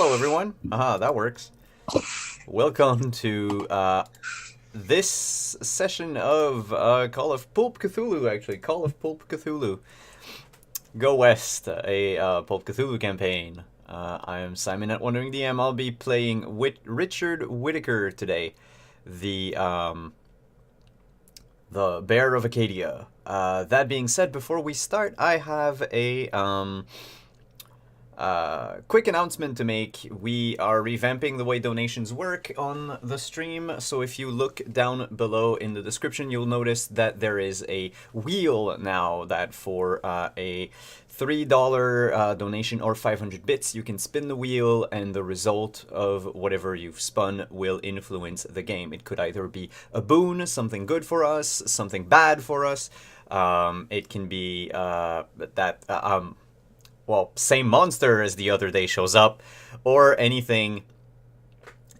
Hello, everyone. That works. Welcome to this session of Call of Pulp Cthulhu, actually. Call of Pulp Cthulhu. Go West, a Pulp Cthulhu campaign. I am Simon at Wandering DM. I'll be playing Richard Whitaker today, the Bear of Acadia. That being said, before we start, I have a quick announcement to make. We are revamping the way donations work on the stream, so if you look down below in the description, you'll notice that there is a wheel now that for a $3 donation or 500 bits, you can spin the wheel and the result of whatever you've spun will influence the game. It could either be a boon, something good for us, something bad for us. It can be same monster as the other day shows up, or anything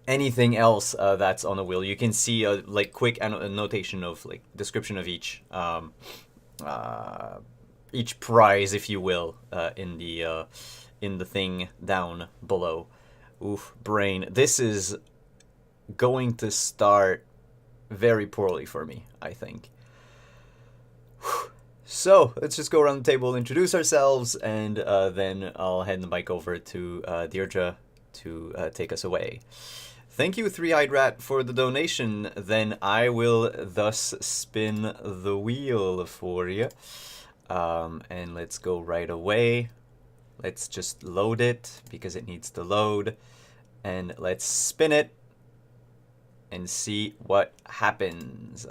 else that's on the wheel. You can see a quick notation of description of each prize, if you will, in the thing down below. Oof, brain. This is going to start very poorly for me, I think. So, let's just go around the table, introduce ourselves, and then I'll hand the mic over to Deirdre to take us away. Thank you, Three-Eyed Rat, for the donation. Then I will thus spin the wheel for you. And let's go right away. Let's just load it, because it needs to load. And let's spin it and see what happens.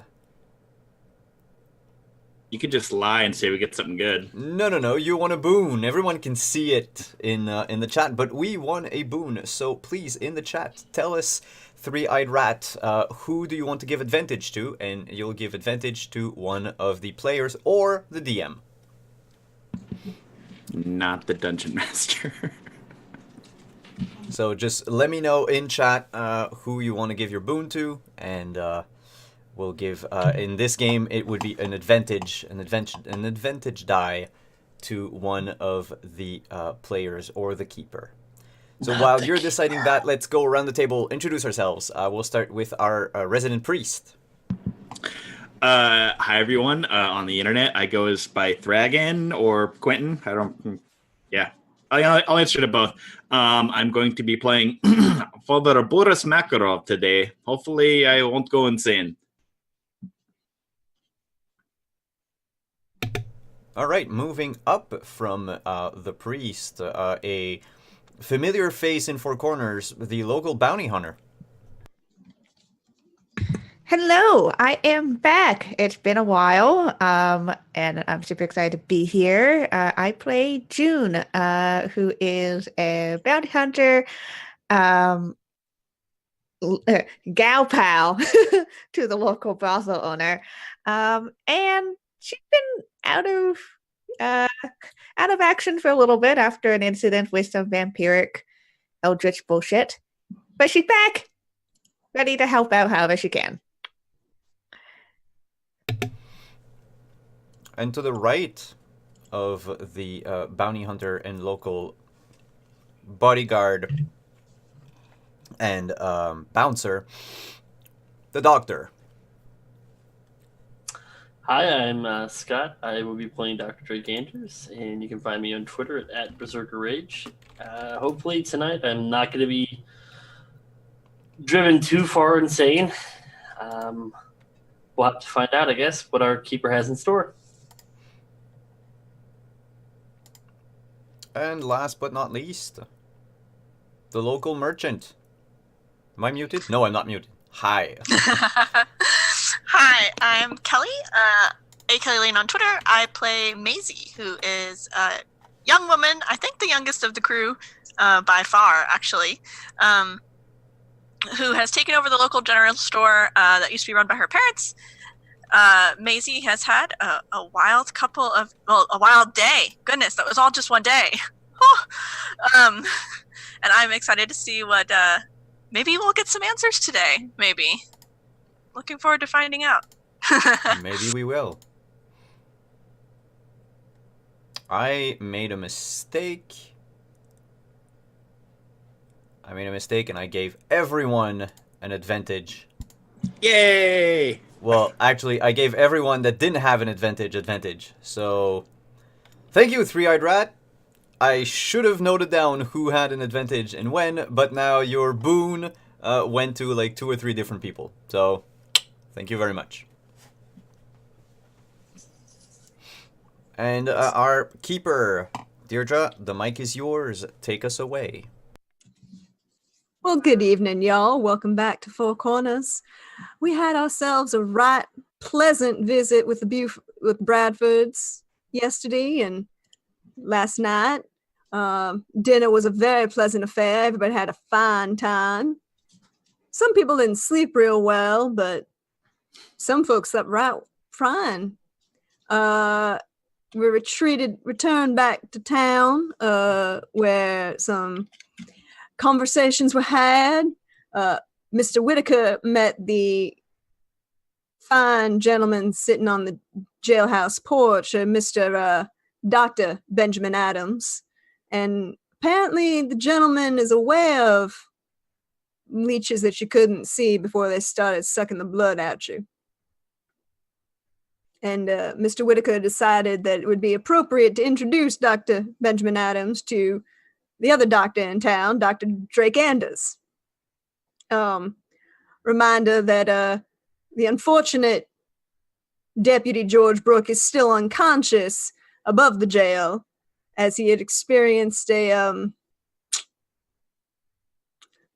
You could just lie and say we get something good. No. You won a boon. Everyone can see it in the chat, but we won a boon. So please, in the chat, tell us, Three-Eyed Rat, who do you want to give advantage to? And you'll give advantage to one of the players or the DM. Not the Dungeon Master. So just let me know in chat who you want to give your boon to, and we'll give, in this game, it would be an advantage die to one of the players or the keeper. So while you're deciding that, let's go around the table, introduce ourselves. We'll start with our resident priest. Hi, everyone. On the internet, I go as by Thragan or Quentin. Yeah. I'll answer to both. I'm going to be playing Father Boris Makarov today. Hopefully, I won't go insane. All right, moving up from the priest, a familiar face in Four Corners, the local bounty hunter. Hello, I am back. It's been a while, and I'm super excited to be here. I play June, who is a bounty hunter, gal pal to the local brothel owner, and she's been out of action for a little bit after an incident with some vampiric eldritch bullshit, but she's back, ready to help out however she can. And to the right of the bounty hunter and local bodyguard and bouncer, the doctor. Hi, I'm Scott. I will be playing Dr. Drake Andrews, and you can find me on Twitter at Berserker Rage. Hopefully tonight I'm not going to be driven too far insane. We'll have to find out, I guess, what our keeper has in store. And last but not least, the local merchant. Am I muted? No, I'm not muted. Hi. Hi, I'm Kelly, aka Lane on Twitter. I play Maisie, who is a young woman, I think the youngest of the crew, by far, actually, who has taken over the local general store that used to be run by her parents. Maisie has had a wild a wild day. Goodness, that was all just one day. And I'm excited to see what, maybe we'll get some answers today, maybe. Looking forward to finding out. Maybe we will. I made a mistake. I made a mistake and I gave everyone an advantage. Yay! Well, actually, I gave everyone that didn't have an advantage. So, thank you, Three-Eyed Rat. I should have noted down who had an advantage and when, but now your boon went to like 2 or 3 different people. So, thank you very much. And our keeper, Deirdre, the mic is yours. Take us away. Well, good evening, y'all. Welcome back to Four Corners. We had ourselves a right pleasant visit with with Bradfords yesterday and last night. Dinner was a very pleasant affair. Everybody had a fine time. Some people didn't sleep real well, but some folks slept right fine. We returned back to town where some conversations were had. Mr. Whitaker met the fine gentleman sitting on the jailhouse porch, Mr. Dr. Benjamin Adams. And apparently the gentleman is aware of leeches that you couldn't see before they started sucking the blood out you. And Mr. Whitaker decided that it would be appropriate to introduce Dr. Benjamin Adams to the other doctor in town, Dr. Drake Anders. Reminder that the unfortunate Deputy George Brooke is still unconscious above the jail, as he had experienced a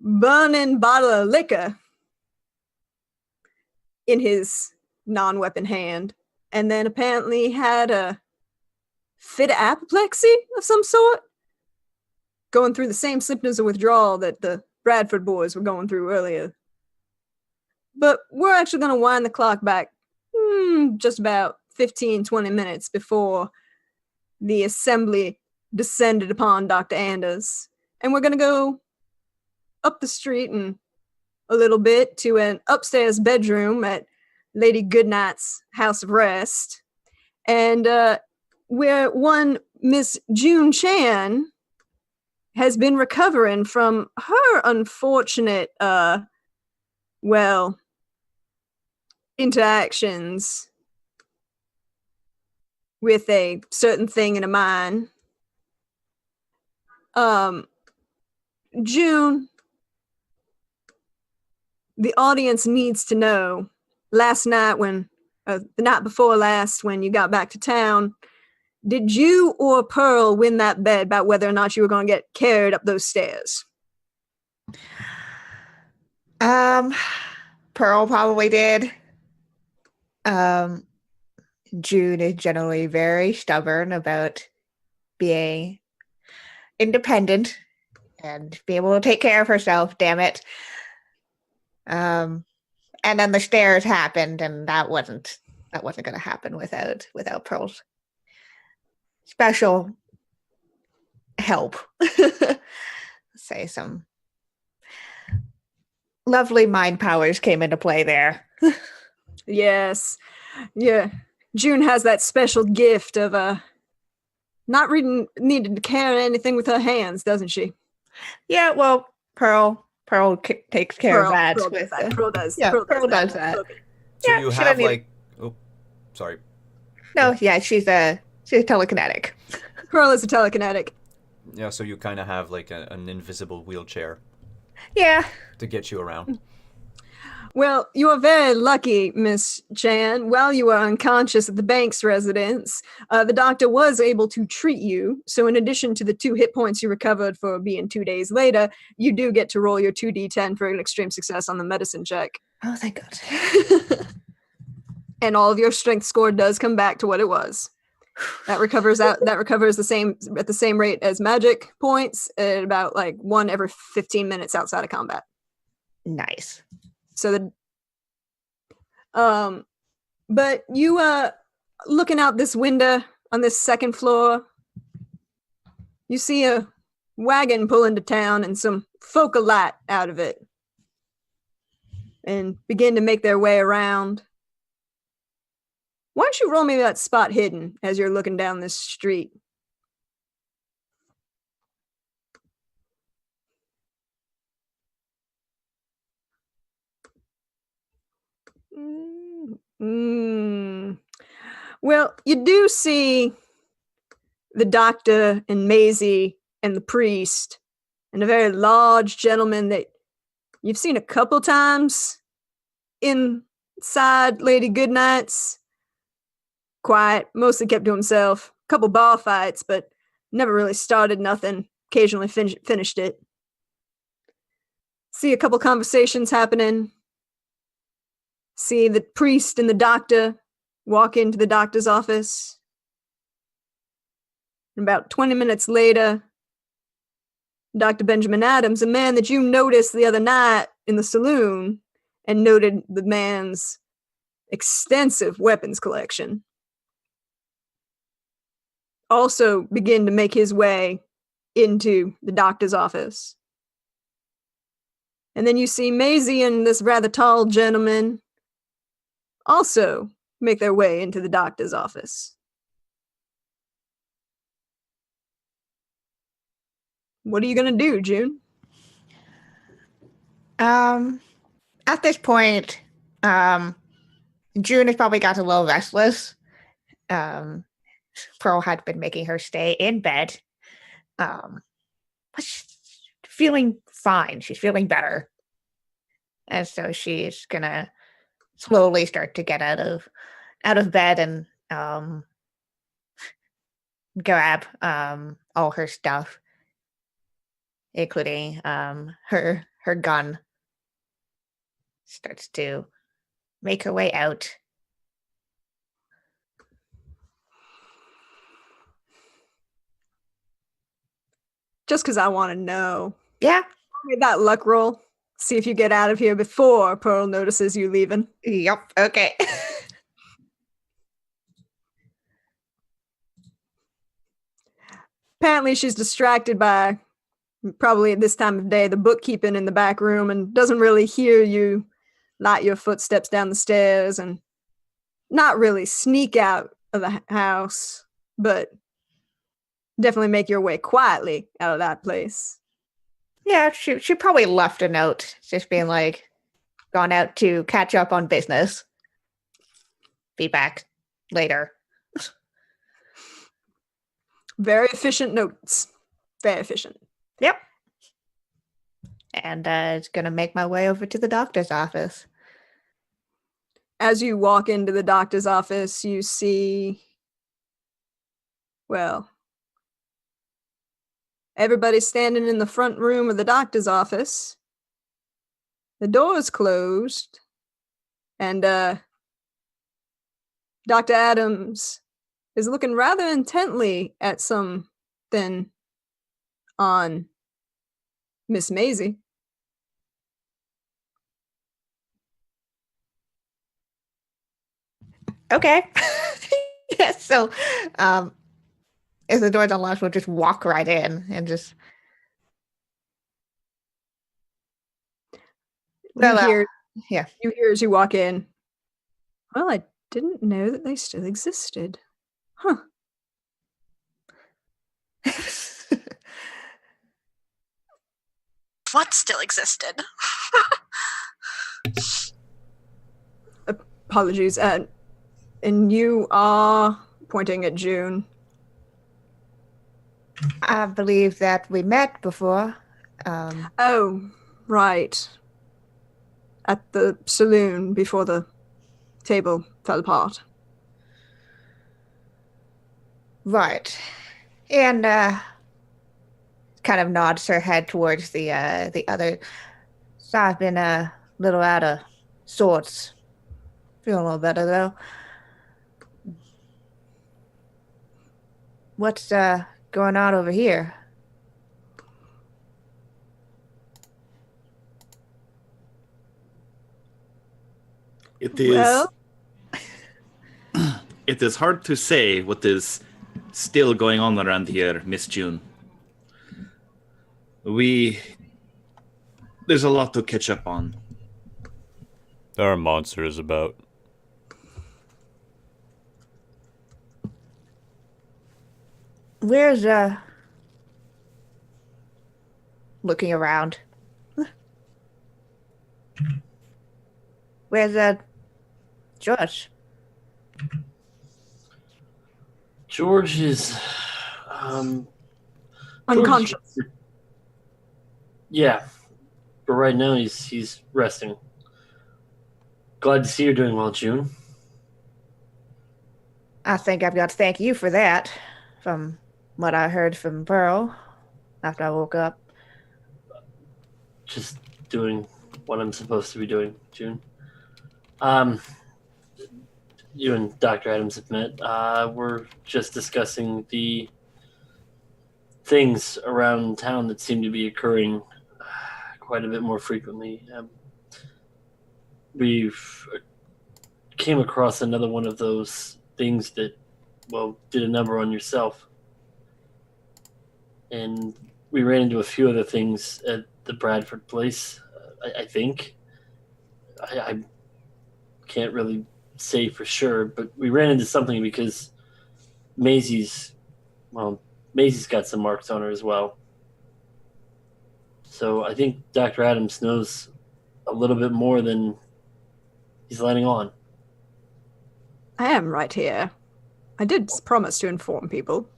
burning bottle of liquor in his non-weapon hand, and then apparently had a fit of apoplexy of some sort, going through the same symptoms of withdrawal that the Bradford boys were going through earlier. But we're actually going to wind the clock back just about 15-20 minutes before the assembly descended upon Dr. Anders. And we're going to go up the street and a little bit to an upstairs bedroom at Lady Goodnight's house of rest. And where one Miss June Chan has been recovering from her unfortunate, interactions with a certain thing in a mine. June, the audience needs to know, last night the night before last when you got back to town, did you or Pearl win that bet about whether or not you were going to get carried up those stairs? Pearl probably did. June is generally very stubborn about being independent and be able to take care of herself, damn it. And then the stairs happened, and that wasn't going to happen without Pearl's special help. Say some lovely mind powers came into play there. Yes. Yeah. June has that special gift of not really needing to carry anything with her hands, doesn't she? Yeah, well, Pearl takes care of that. Pearl does. Yeah, Pearl does that. So Yeah, you she have doesn't like... Oh, sorry. No, yeah, she's telekinetic. Pearl is a telekinetic. Yeah, so you kind of have like an invisible wheelchair. Yeah. To get you around. Well, you are very lucky, Miss Chan. While you were unconscious at the bank's residence, the doctor was able to treat you. So in addition to the 2 hit points you recovered for being 2 days later, you do get to roll your 2d10 for an extreme success on the medicine check. Oh, thank God. And all of your strength score does come back to what it was. That recovers the same at the same rate as magic points at about like 1 every 15 minutes outside of combat. Nice. So but you looking out this window on this second floor, you see a wagon pull into town and some folk alight out of it and begin to make their way around. Why don't you roll me that spot hidden as you're looking down this street? Well, you do see the doctor and Maisie and the priest and a very large gentleman that you've seen a couple times inside Lady Goodnight's. Quiet, mostly kept to himself. A couple bar fights, but never really started nothing. Occasionally finished it. See a couple conversations happening. See the priest and the doctor walk into the doctor's office. And about 20 minutes later, Dr. Benjamin Adams, a man that you noticed the other night in the saloon and noted the man's extensive weapons collection, also begin to make his way into the doctor's office. And then you see Maisie and this rather tall gentleman also make their way into the doctor's office. What are you going to do, June? At this point, June has probably got a little restless. Pearl had been making her stay in bed. But she's feeling fine. She's feeling better. And so she's gonna slowly start to get out of bed and grab all her stuff, including her gun. Starts to make her way out. Just because I want to know. Yeah. Give me that luck roll. See if you get out of here before Pearl notices you leaving. Yep. Okay. Apparently she's distracted by, probably at this time of day, the bookkeeping in the back room and doesn't really hear you light your footsteps down the stairs and not really sneak out of the house, but definitely make your way quietly out of that place. Yeah, she probably left a note, just being like, gone out to catch up on business. Be back later. Very efficient notes. Very efficient. Yep. And it's going to make my way over to the doctor's office. As you walk into the doctor's office, you see, well, everybody's standing in the front room of the doctor's office. The door's closed. And Dr. Adams is looking rather intently at something on Miss Maisie. Okay. Yeah, so if the door's unlocked, we'll just walk right in and just... You hear as you walk in, well, I didn't know that they still existed. Huh. What still existed? Apologies. And you are pointing at June. I believe that we met before. Oh, right. At the saloon before the table fell apart. Right. And kind of nods her head towards the other. So I've been a little out of sorts. Feeling a little better though. What's going on over here? It is. Well? It is hard to say what is still going on around here, Miss June. There's a lot to catch up on. There are monsters about. Where's looking around? Where's George? George is Unconscious. Yeah, but right now he's resting. Glad to see you're doing well, June. I think I've got to thank you for that, from what I heard from Pearl after I woke up. Just doing what I'm supposed to be doing, June. You and Dr. Adams have met. We're just discussing the things around town that seem to be occurring quite a bit more frequently. We've came across another one of those things that, well, did a number on yourself. And we ran into a few other things at the Bradford place, I think. I can't really say for sure, but we ran into something because Maisie's got some marks on her as well. So I think Dr. Adams knows a little bit more than he's letting on. I am right here. I did promise to inform people.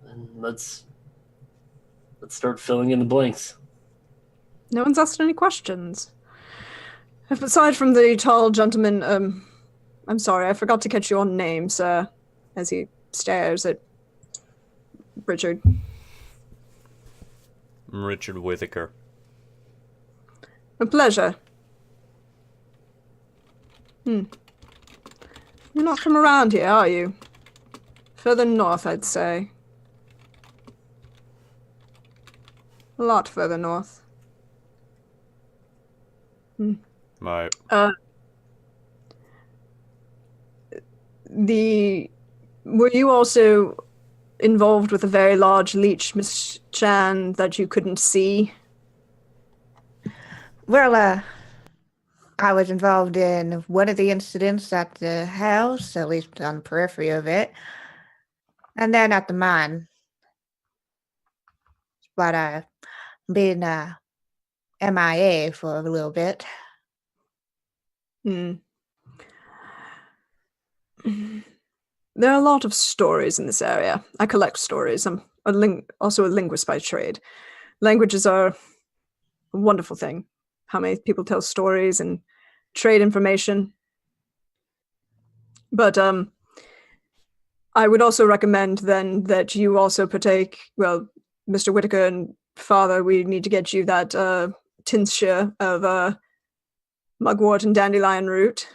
And let's start filling in the blanks. No one's asked any questions. Aside from the tall gentleman, I'm sorry, I forgot to catch your name, sir, as he stares at Richard. I'm Richard Whittaker. A pleasure. You're not from around here, are you? Further north, I'd say. A lot further north. Right. Were you also involved with a very large leech, Miss Chan, that you couldn't see? Well, I was involved in one of the incidents at the house, at least on the periphery of it, and then at the mine. But I've been MIA for a little bit. There are a lot of stories in this area. I collect stories. I'm also a linguist by trade. Languages are a wonderful thing. How many people tell stories and trade information. But I would also recommend then that you also partake, well, Mr. Whittaker and Father, we need to get you that tincture of mugwort and dandelion root.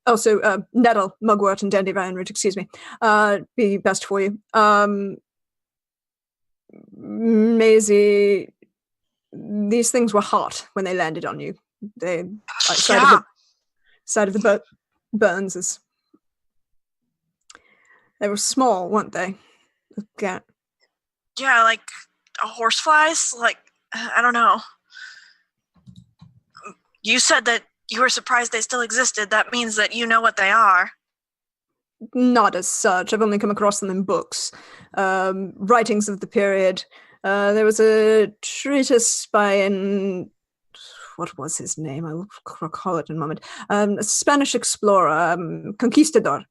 Also, nettle, mugwort, and dandelion root, excuse me, be best for you. Maisie, these things were hot when they landed on you. They side of the boat burns. They were small, weren't they? Yeah, like horseflies. Like, I don't know. You said that you were surprised they still existed. That means that you know what they are. Not as such. I've only come across them in books. Writings of the period. There was a treatise by what was his name? I'll recall it in a moment. A Spanish explorer, conquistador,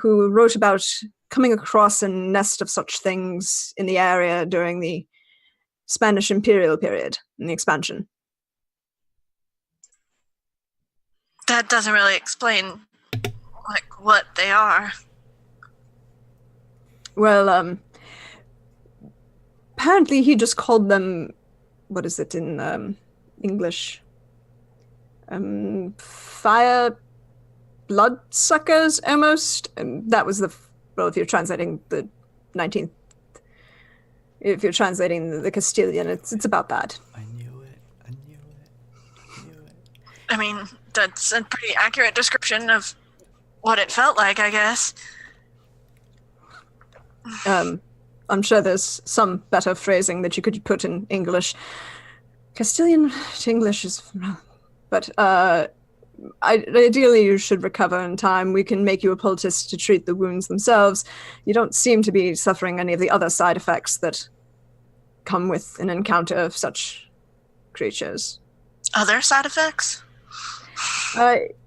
who wrote about coming across a nest of such things in the area during the Spanish imperial period in the expansion. That doesn't really explain, like, what they are. Well, apparently he just called them, what is it in English? Fire bloodsuckers, almost. That was well, if you're translating the 19th, if you're translating the Castilian, it's about that. I knew it. I mean, that's a pretty accurate description of what it felt like, I guess. I'm sure there's some better phrasing that you could put in English. Castilian to English is... But ideally you should recover in time. We can make you a poultice to treat the wounds themselves. You don't seem to be suffering any of the other side effects that come with an encounter of such creatures. Other side effects?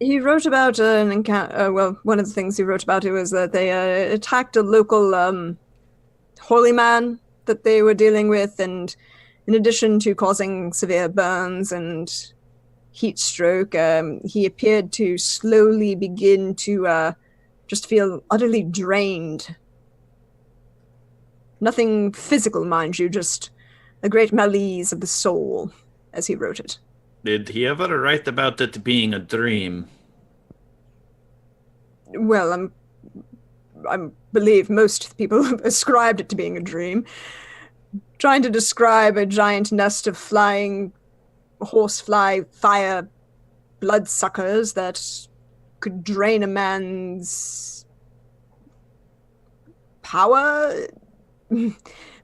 He wrote about an encounter. Well, one of the things he wrote about it was that they attacked a local holy man that they were dealing with, and in addition to causing severe burns and heat stroke, he appeared to slowly begin to just feel utterly drained. Nothing physical, mind you, just a great malaise of the soul, as he wrote it. Did he ever write about it being a dream? Well, I believe most people ascribed it to being a dream. Trying to describe a giant nest of flying horsefly fire bloodsuckers that could drain a man's power.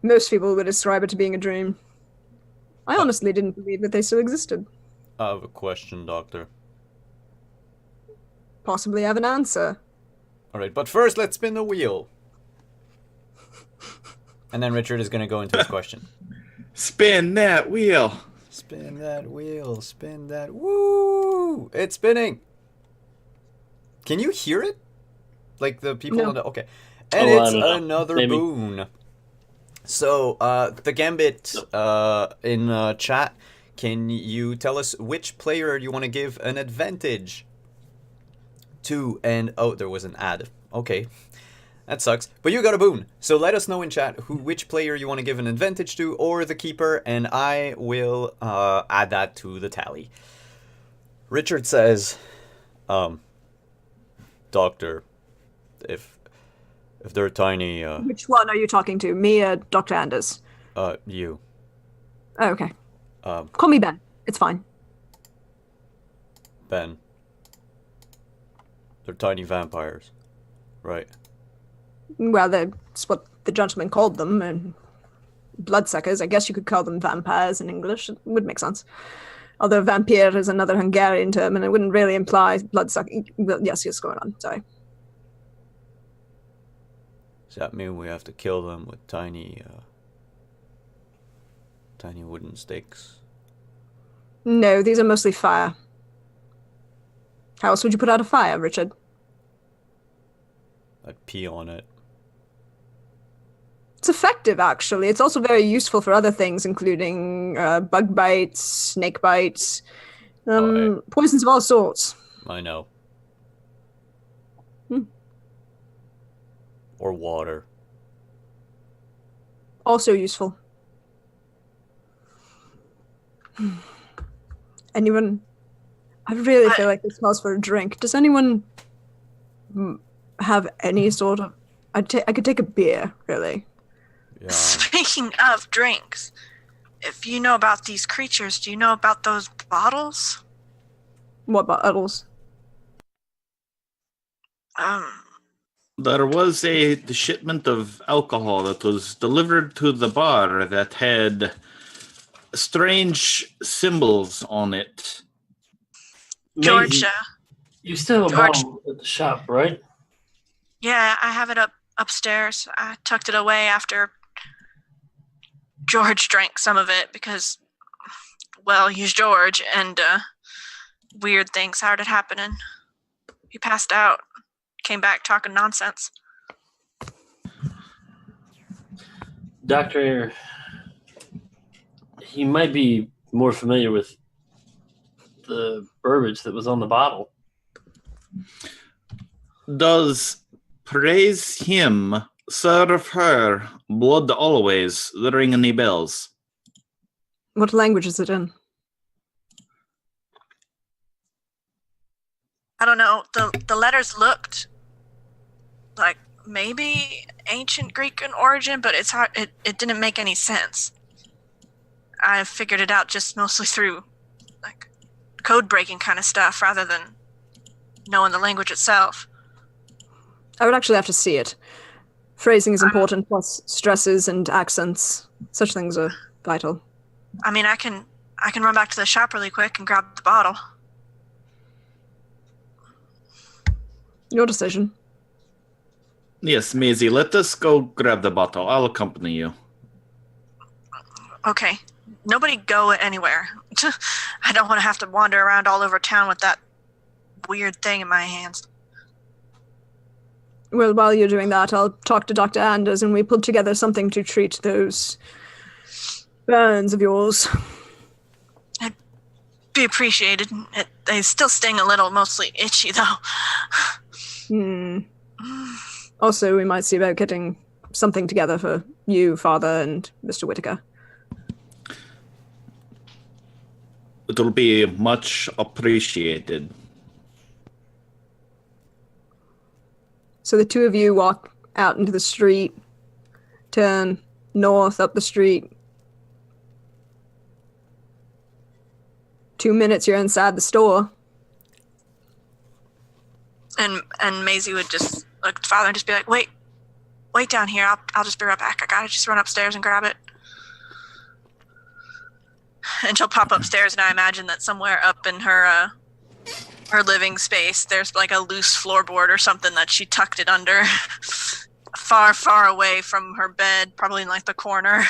Most people would describe it to being a dream. I honestly didn't believe that they still existed. I have a question, Doctor. Possibly have an answer. Alright, but first let's spin the wheel. And then Richard is going to go into his question. Spin that wheel. Spin that wheel, spin that... Woo! It's spinning! Can you hear it? Like the people No. on the... Okay. And Oh, I it's don't know. another Maybe. boon. So, the Gambit in chat, can you tell us which player you want to give an advantage to? And, oh, there was an ad. Okay. That sucks. But you got a boon. So let us know in chat which player you want to give an advantage to, or the keeper, and I will add that to the tally. Richard says, Doctor, if they're tiny, Which one are you talking to? Me or Dr. Anders? you. Oh, okay. Call me Ben. It's fine. Ben. They're tiny vampires. Right. Well, that's what the gentleman called them, and bloodsuckers. I guess you could call them vampires in English. It would make sense. Although vampire is another Hungarian term, and it wouldn't really imply bloodsucker. Yes, going on. Sorry. Does that mean we have to kill them with tiny wooden sticks? No, these are mostly fire. How else would you put out a fire, Richard? I'd pee on it. It's effective, actually. It's also very useful for other things, including bug bites, snake bites, poisons of all sorts. I know. Hmm. Or water. Also useful. Anyone? I really feel like this calls for a drink. Does anyone have any sort of... I could take a beer, really. Yeah. Speaking of drinks, if you know about these creatures, do you know about those bottles? What bottles? There was a shipment of alcohol that was delivered to the bar that had strange symbols on it. Georgia. You still have a George. bottle at the shop, right? Yeah, I have it upstairs. I tucked it away after George drank some of it because, well, he's George, and weird things started happening. He passed out, came back talking nonsense. Doctor, he might be more familiar with the verbiage that was on the bottle. Does praise him, serve her, blood always, ring any bells? What language is it in? I don't know. The letters looked like maybe ancient Greek in origin, but it's hard. It didn't make any sense. I figured it out just mostly through like code breaking kind of stuff rather than knowing the language itself. I would actually have to see it. Phrasing is important, plus stresses and accents. Such things are vital. I mean, I can run back to the shop really quick and grab the bottle. Your decision. Yes, Maisie, let us go grab the bottle. I'll accompany you. Okay. Nobody go anywhere. I don't want to have to wander around all over town with that weird thing in my hands. Well, while you're doing that, I'll talk to Dr. Anders and we put together something to treat those burns of yours. Be appreciated. They still sting a little, mostly itchy though. Also, we might see about getting something together for you, Father, and Mr. Whitaker. It'll be much appreciated. So the two of you walk out into the street, turn north up the street. 2 minutes, you're inside the store. And Maisie would just look at Father and just be like, wait down here. I'll just be right back. I gotta just run upstairs and grab it. And she'll pop upstairs, and I imagine that somewhere up in her living space, there's like a loose floorboard or something that she tucked it under, far, far away from her bed, probably in like the corner.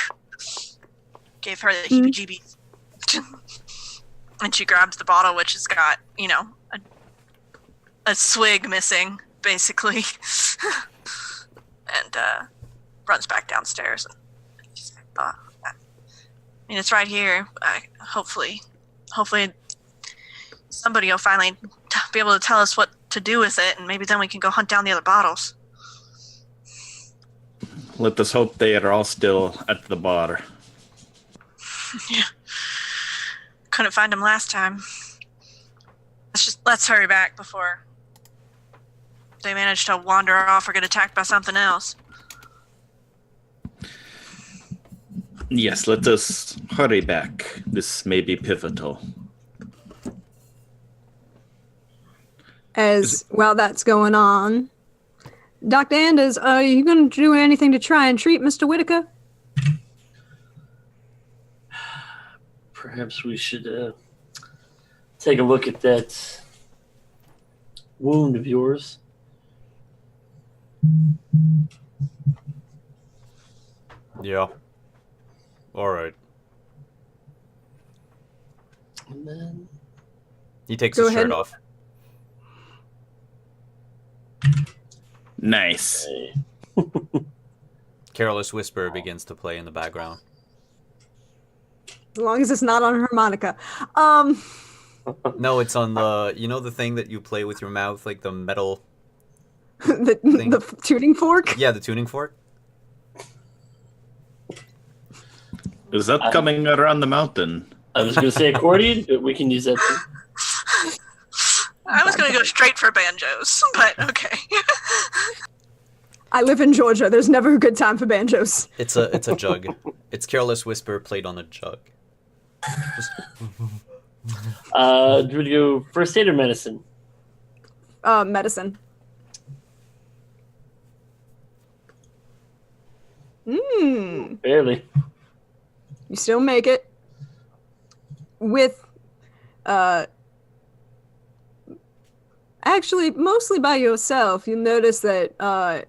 Gave her the heebie-jeebies. And she grabs the bottle, which has got, a swig missing, basically. And runs back downstairs. And she's like, it's right here. Hopefully somebody will finally be able to tell us what to do with it, and maybe then we can go hunt down the other bottles. Let us hope they are all still at the bar. Yeah. Couldn't find them last time. Let's hurry back before they manage to wander off or get attacked by something else. Yes, let us hurry back. This may be pivotal. While that's going on, Dr. Anders, are you going to do anything to try and treat Mr. Whitaker? Perhaps we should take a look at that wound of yours. Yeah. All right. And then He takes Go his shirt ahead. off. Nice. Careless Whisper begins to play in the background. As long as it's not on a harmonica. No, it's on the thing that you play with your mouth, like the metal. the tuning fork? Yeah, the tuning fork. Is that coming around the mountain? I was going to say accordion, but we can use that too. I was going to go straight for banjos, but okay. I live in Georgia. There's never a good time for banjos. It's a jug. It's Careless Whisper played on a jug. Just- Do you want to go first aid or medicine? Medicine. Barely. You still make it. With, actually, mostly by yourself. You notice that,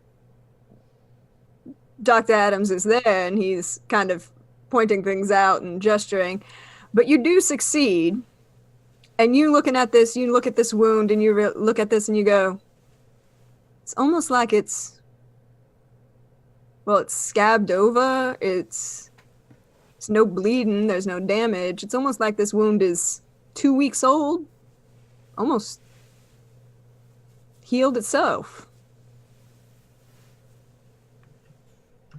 Dr. Adams is there and he's kind of pointing things out and gesturing. But you do succeed. And you looking at this, you look at this wound and you look at this and you go, it's almost like it's scabbed over. It's no bleeding. There's no damage. It's almost like this wound is 2 weeks old. Almost healed itself.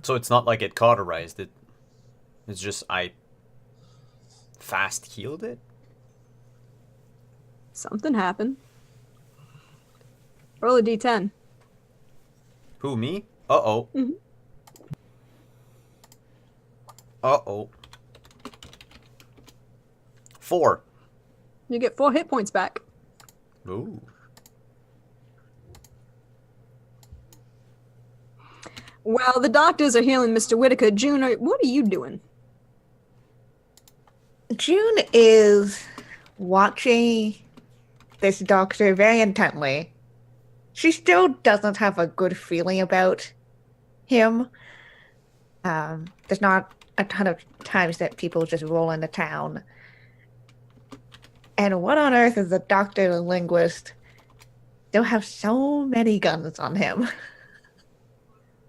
So it's not like it cauterized it. It's just I fast healed it. Something happened. Roll a d10. Who, me? Uh-oh. Mhm. Uh-oh. 4. You get 4 hit points back. Ooh. While the doctors are healing Mr. Whitaker, June, what are you doing? June is watching this doctor very intently. She still doesn't have a good feeling about him. There's not a ton of times that people just roll into town. And what on earth is the doctor, the linguist, still have so many guns on him.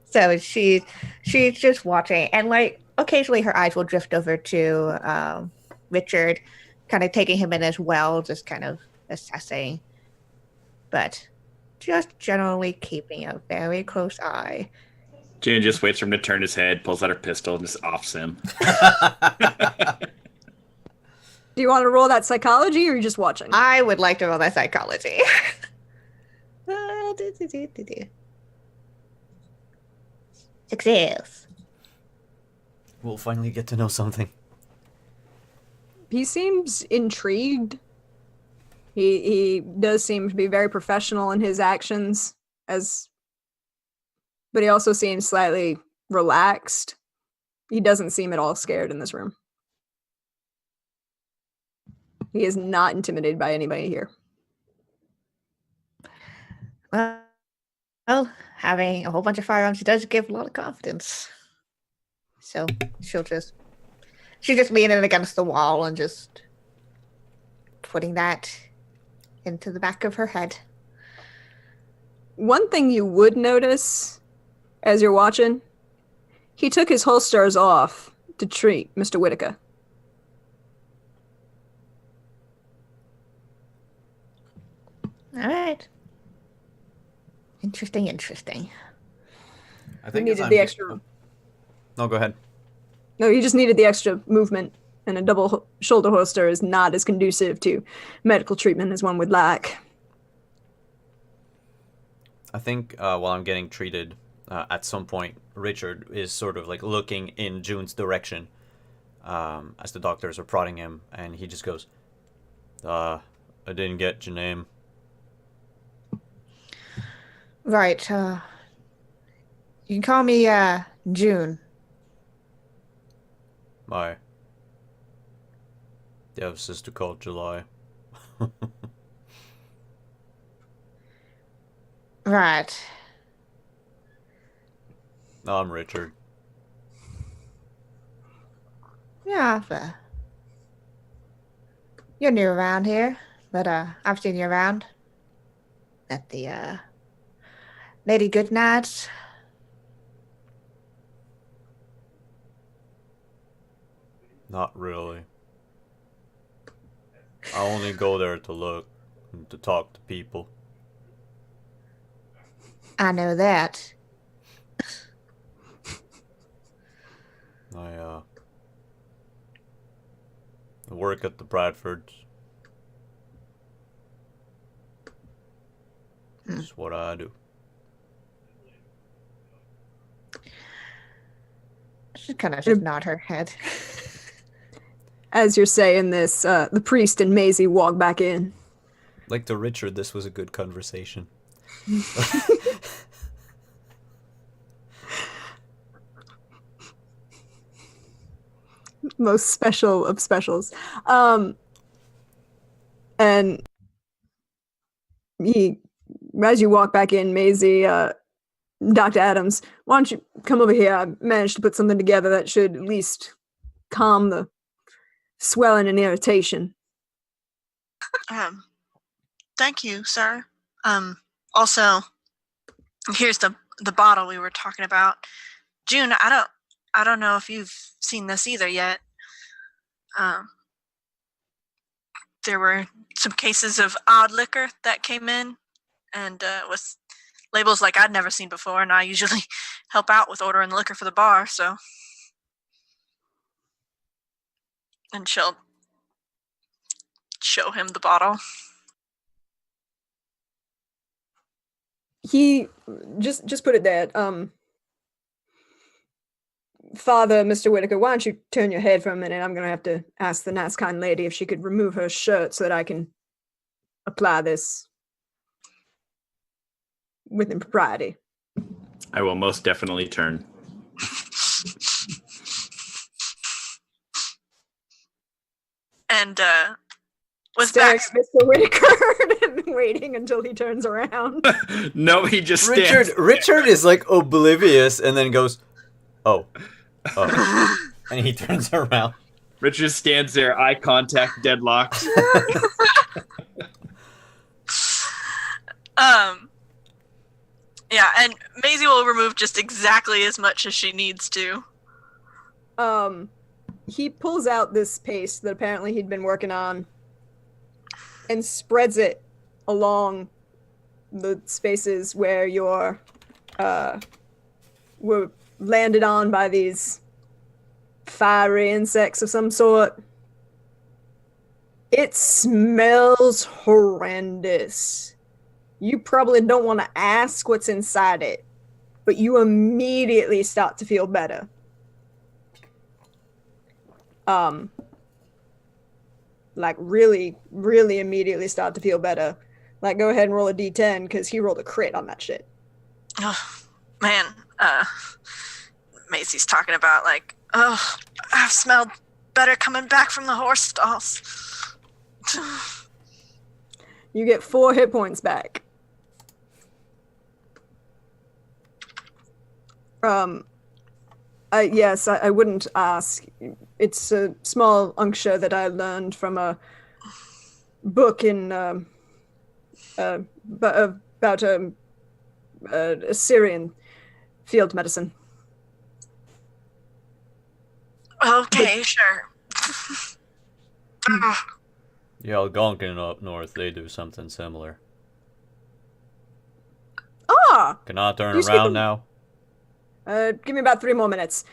So she's just watching, and like occasionally her eyes will drift over to Richard, kind of taking him in as well, just kind of assessing, but just generally keeping a very close eye. June just waits for him to turn his head, pulls out her pistol, and just offs him. Do you want to roll that psychology, or are you just watching? I would like to roll that psychology. Success. We'll finally get to know something. He seems intrigued. He does seem to be very professional in his actions, but he also seems slightly relaxed. He doesn't seem at all scared in this room. He is not intimidated by anybody here. Well, having a whole bunch of firearms does give a lot of confidence. So she'll just lean in against the wall and just putting that into the back of her head. One thing you would notice as you're watching, he took his holsters off to treat Mr. Whitaker. All right. Interesting. I He think needed the extra. No, go ahead. No, he just needed the extra movement, and a double shoulder holster is not as conducive to medical treatment as one would like. I think while I'm getting treated, at some point, Richard is sort of like looking in June's direction as the doctors are prodding him, and he just goes, I didn't get your name. Right. You can call me June. My dev sister called July. Right. I'm Richard. Yeah, you're new around here, but I've seen you around at the Lady Goodnight's. Not really. I only go there to look and to talk to people. I know that. I work at the Bradfords. That's what I do. She kind of just nod her head. As you're saying this, the priest and Maisie walk back in. Like to Richard, this was a good conversation. Most special of specials. And as you walk back in, Maisie, Dr. Adams, why don't you come over here? I managed to put something together that should at least calm the swelling and irritation. Thank you, sir. Also, here's the bottle we were talking about. June, I don't know if you've seen this either yet. There were some cases of odd liquor that came in, and with labels like I'd never seen before, and I usually help out with ordering the liquor for the bar, so. And she'll show him the bottle. He just put it there. Father, Mr. Whitaker, why don't you turn your head for a minute? I'm going to have to ask the nice kind lady if she could remove her shirt so that I can apply this with impropriety. I will most definitely turn. And was Staring back. at Mr. Whitaker and waiting until he turns around. No, he just stands. Richard is like oblivious and then goes, oh. And he turns around. Richard stands there, eye contact, deadlocked. Yeah, and Maisie will remove just exactly as much as she needs to. He pulls out this paste that apparently he'd been working on and spreads it along the spaces where you're were landed on by these fiery insects of some sort. It smells horrendous. You probably don't want to ask what's inside it, but you immediately start to feel better. Like really, really immediately start to feel better. Like, go ahead and roll a d10, because he rolled a crit on that shit. Oh, man. Macy's talking about, like, oh, I've smelled better coming back from the horse stalls. You get 4 hit points back. Yes, I wouldn't ask. It's a small uncture that I learned from a book in about Assyrian field medicine. Okay, sure. The Algonquin up north, they do something similar. Ah! Can I turn You speak around of- now? Give me about 3 more minutes.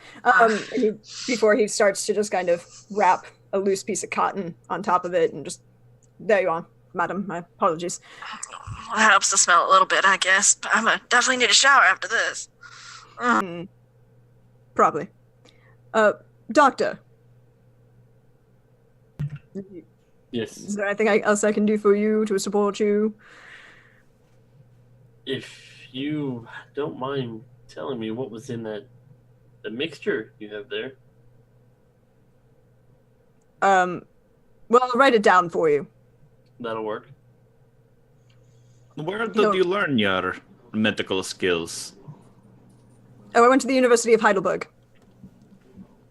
Before he starts to just kind of wrap a loose piece of cotton on top of it and just, there you are, madam. My apologies. Well, that helps to smell a little bit, I guess. But I'm gonna definitely need a shower after this. Probably. Doctor, Yes. is there anything else I can do for you to support you? If you don't mind telling me what was in the mixture you have there. Well, I'll write it down for you. That'll work. Where did No. you learn your medical skills? Oh, I went to the University of Heidelberg.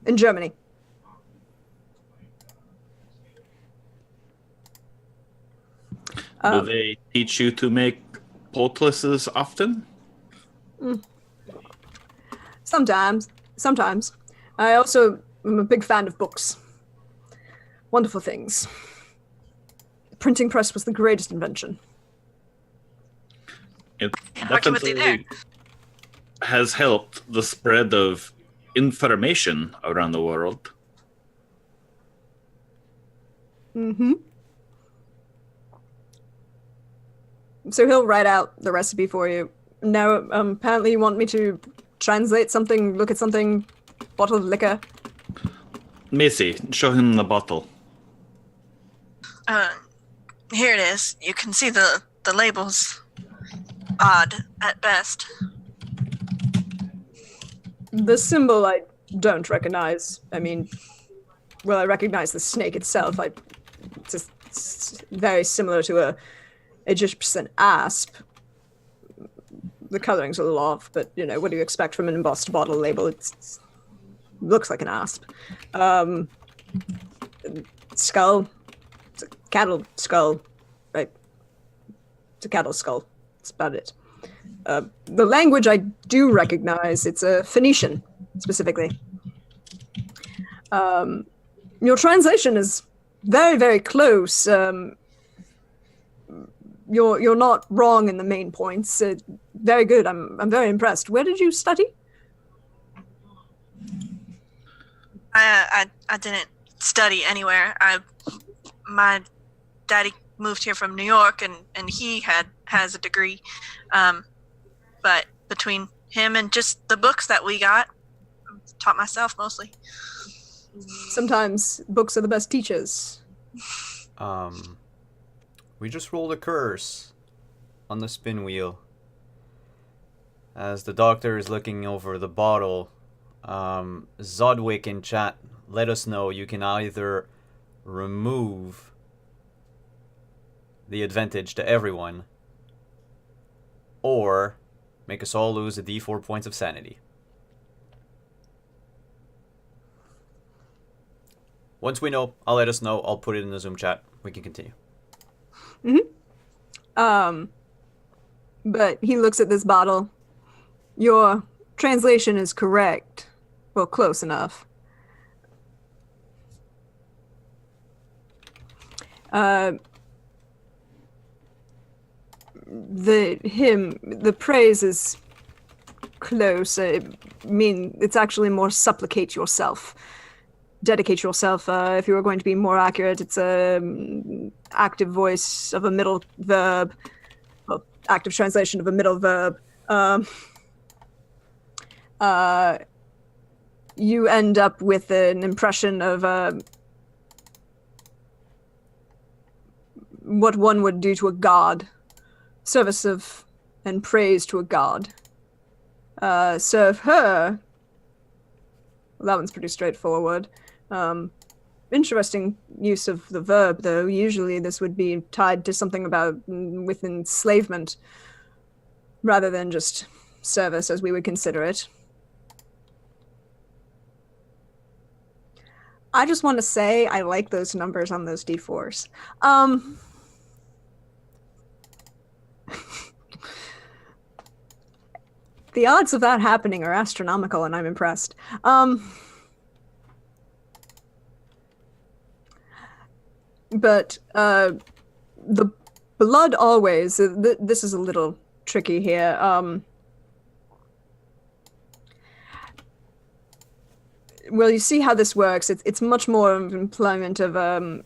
In Germany. Do they teach you to make poultices often? Sometimes. I also am a big fan of books. Wonderful things. The printing press was the greatest invention. It Working with you there. definitely has helped the spread of information around the world. Mm-hmm. So he'll write out the recipe for you. Now, apparently you want me to translate something, look at something, bottle of liquor. Macy, show him the bottle. Here it is. You can see the labels. Odd at best. The symbol I don't recognize. I mean, well, I recognize the snake itself. It's very similar to a Egyptian asp. The coloring's a little off, but you know, what do you expect from an embossed bottle label? It looks like an asp. Skull. It's a cattle skull, right? It's a cattle skull. That's about it. The language I do recognize, it's a Phoenician, specifically. Your translation is very, very close. You're not wrong in the main points. Very good. I'm very impressed. Where did you study? I didn't study anywhere. My daddy moved here from New York, and he has a degree. But between him and just the books that we got, I taught myself mostly. Sometimes books are the best teachers. We just rolled a curse on the spin wheel. As the doctor is looking over the bottle, Zodwick in chat let us know you can either remove the advantage to everyone or make us all lose a d4 points of sanity. Once we know, I'll let us know. I'll put it in the Zoom chat. We can continue. But he looks at this bottle. Your translation is correct. Well, close enough. The praise is close. I mean, it's actually more supplicate yourself. Dedicate yourself. If you were going to be more accurate, it's a active voice of a middle verb. Well, active translation of a middle verb. You end up with an impression of what one would do to a god. Service of and praise to a god. Serve her. Well, that one's pretty straightforward. Interesting use of the verb, though. Usually this would be tied to something about with enslavement, rather than just service as we would consider it. I just want to say I like those numbers on those D4s. The odds of that happening are astronomical, and I'm impressed. But the blood always, this is a little tricky here. Well, you see how this works. It's much more of an employment of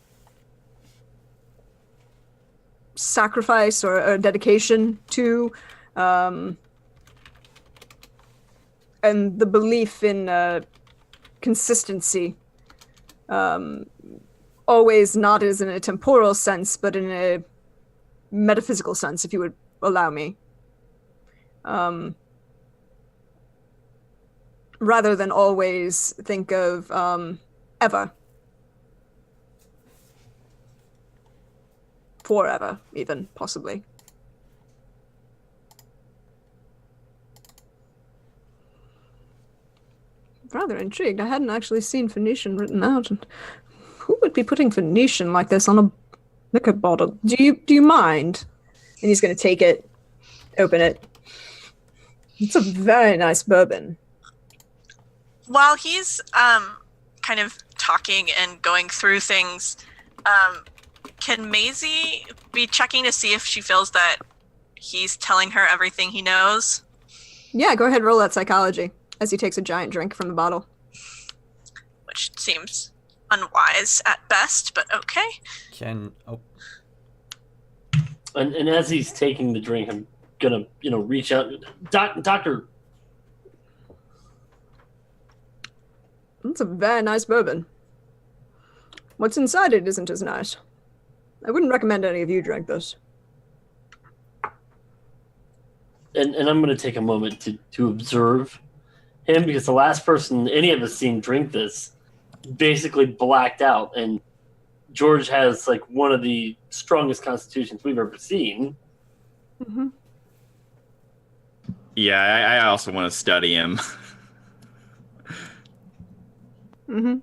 sacrifice or dedication to, and the belief in consistency. Always not as in a temporal sense, but in a metaphysical sense, if you would allow me. Rather than always think of ever. Forever, even, possibly. Rather intrigued. I hadn't actually seen Phoenician written out. And who would be putting Phoenician like this on a liquor bottle? Do you mind? And he's going to take it, open it. It's a very nice bourbon. While he's kind of talking and going through things, can Maisie be checking to see if she feels that he's telling her everything he knows? Yeah, go ahead and roll that psychology as he takes a giant drink from the bottle. Which seems unwise at best, but okay. And as he's taking the drink, I'm gonna, reach out. Doctor. It's a very nice bourbon. What's inside it isn't as nice. I wouldn't recommend any of you drink this. And I'm going to take a moment to observe him, because the last person any of us seen drink this basically blacked out, and George has like one of the strongest constitutions we've ever seen. Mm-hmm. Yeah, I also want to study him. Mm-hmm.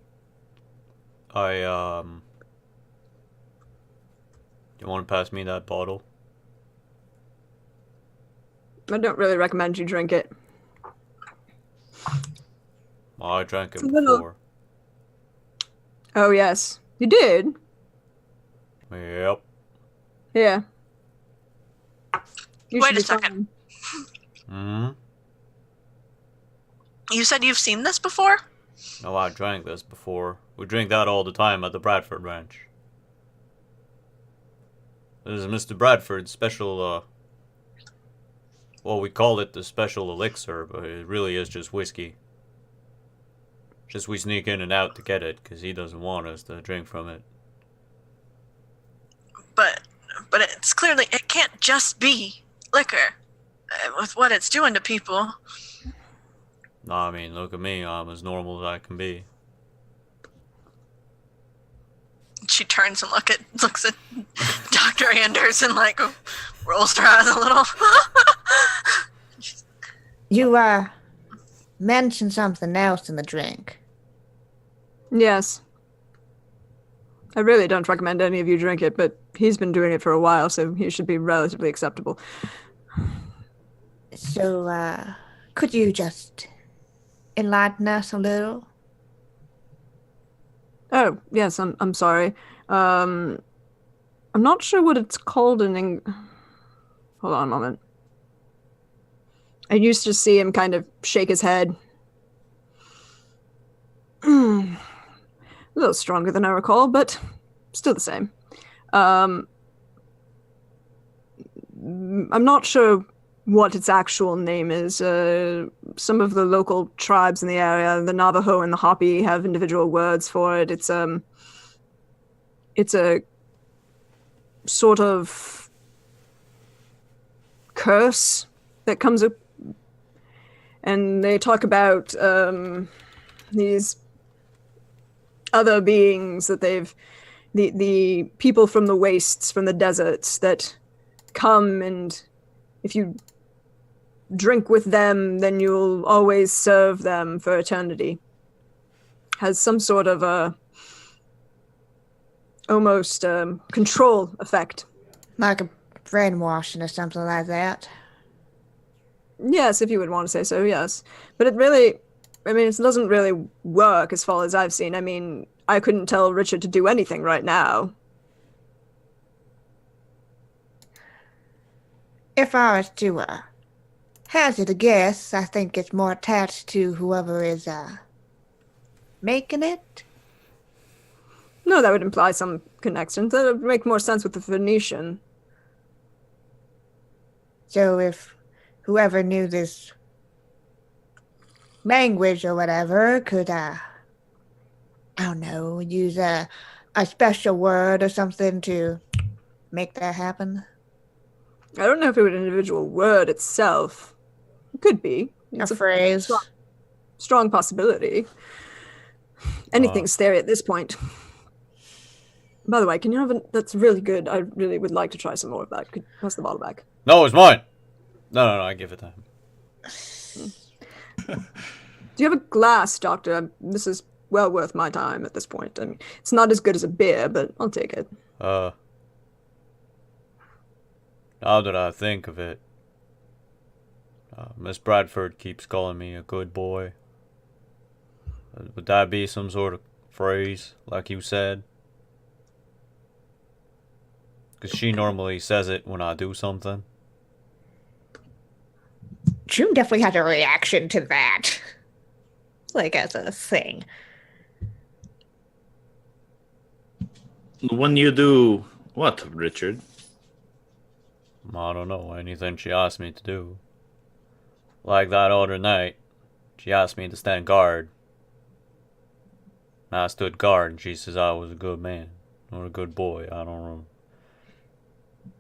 You want to pass me that bottle? I don't really recommend you drink it. Well, I drank it It's a little- before. Oh, yes. You did? Yep. Yeah. You Wait should a be second. fine. Hmm. You said you've seen this before? No, I drank this before. We drink that all the time at the Bradford Ranch. This is Mr. Bradford's special, well, we call it the special elixir, but it really is just whiskey. Just we sneak in and out to get it, because he doesn't want us to drink from it. But it's clearly, it can't just be liquor with what it's doing to people. No, I mean, look at me. I'm as normal as I can be. She turns and looks at Dr. Anders and like rolls her eyes a little. You mentioned something else in the drink. Yes. I really don't recommend any of you drink it, but he's been doing it for a while, so he should be relatively acceptable. So, could you just enlighten us a little? Oh, yes, I'm sorry. I'm not sure what it's called hold on a moment. I used to see him kind of shake his head. A little stronger than I recall, but still the same. I'm not sure what its actual name is. Some of the local tribes in the area, the Navajo and the Hopi, have individual words for it. It's a sort of curse that comes up, and they talk about these other beings that the people from the wastes, from the deserts, that come, and if you drink with them, then you'll always serve them for eternity. Has some sort of a almost control effect. Like a brainwashing or something like that? Yes, if you would want to say so, yes. But it doesn't really work as far as I've seen. I mean, I couldn't tell Richard to do anything right now. If I was to hazard a guess, I think it's more attached to whoever is making it. No, that would imply some connections. That would make more sense with the Phoenician. So if whoever knew this language or whatever could, I don't know, use a special word or something to make that happen. I don't know if it would be an individual word itself. It could be. It's A phrase. strong possibility. Anything's scary at this point. By the way, can you have that's really good. I really would like to try some more of that. Pass the bottle back. No, it's mine. No, I give it to him. Do you have a glass, Doctor? This is well worth my time at this point. I mean, it's not as good as a beer, but I'll take it. Now that I think of it, Miss Bradford keeps calling me a good boy. Would that be some sort of phrase, like you said? Because she normally says it when I do something. June definitely has a reaction to that. Like, as a thing. When you do what, Richard? I don't know, anything she asked me to do. Like that other night, she asked me to stand guard. I stood guard, and she says I was a good man, or a good boy, I don't know.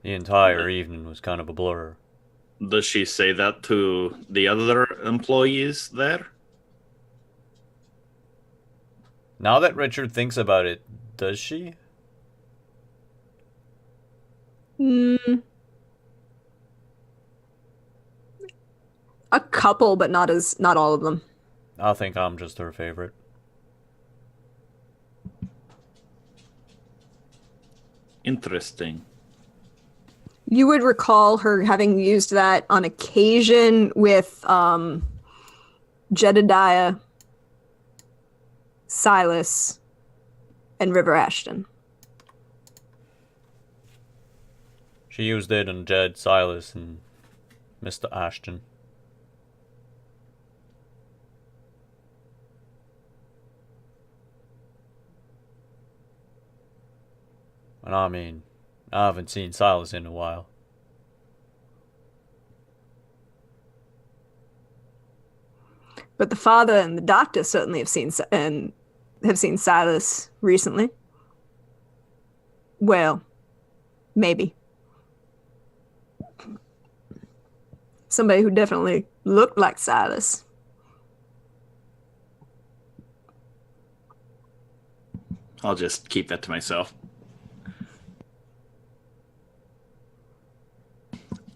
The entire evening was kind of a blur. Does she say that to the other employees there? Now that Richard thinks about it, does she? A couple, but not all of them. I think I'm just her favorite. Interesting. You would recall her having used that on occasion with Jedediah, Silas, and River Ashton. She used it on Jed, Silas, and Mr. Ashton. And I mean, I haven't seen Silas in a while. But the father and the doctor certainly have seen Silas recently. Well, maybe. Somebody who definitely looked like Silas. I'll just keep that to myself.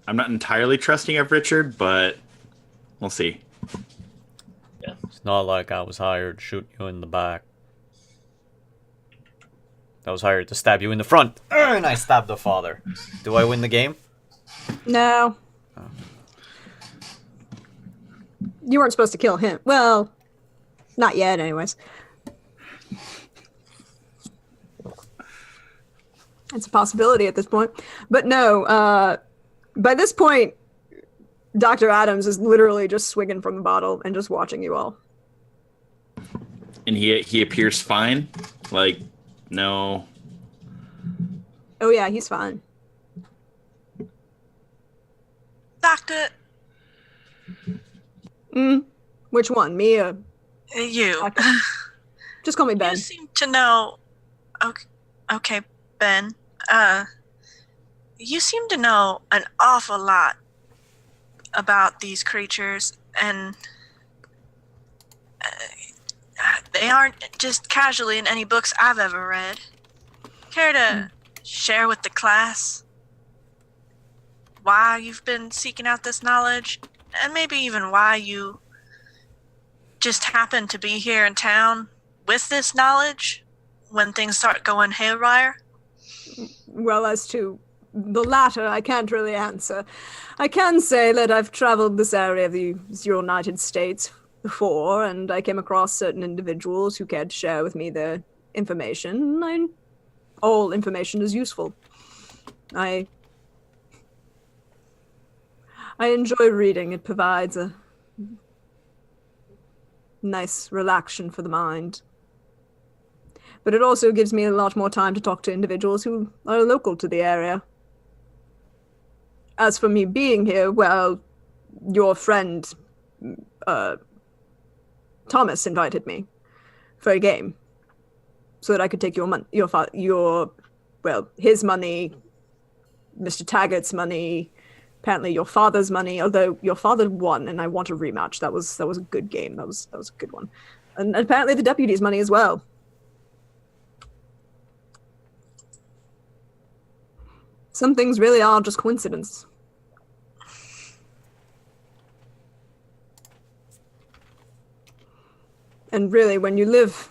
I'm not entirely trusting of Richard, but we'll see. Yeah. It's not like I was hired to shoot you in the back. I was hired to stab you in the front. And I stabbed the father. Do I win the game? No. You weren't supposed to kill him. Well, not yet, anyways. It's a possibility at this point. But no, by this point, Dr. Adams is literally just swigging from the bottle and just watching you all. And he appears fine? Like, no... Oh yeah, he's fine. Doctor, Which one? Me or... you. Doctor? Just call me Ben. You seem to know... Okay, Ben. You seem to know an awful lot about these creatures, and they aren't just casually in any books I've ever read. Care to share with the class why you've been seeking out this knowledge, and maybe even why you just happen to be here in town with this knowledge when things start going haywire? Well, as to the latter, I can't really answer. I can say that I've traveled this area of the United States before, and I came across certain individuals who cared to share with me their information. All information is useful. I enjoy reading. It provides a nice relaxation for the mind. But it also gives me a lot more time to talk to individuals who are local to the area. As for me being here, well, your friend, Thomas invited me for a game so that I could take his money, Mr. Taggart's money, apparently your father's money, although your father won and I want a rematch. That was a good game. That was a good one. And apparently the deputy's money as well. Some things really are just coincidence. And really, when you live,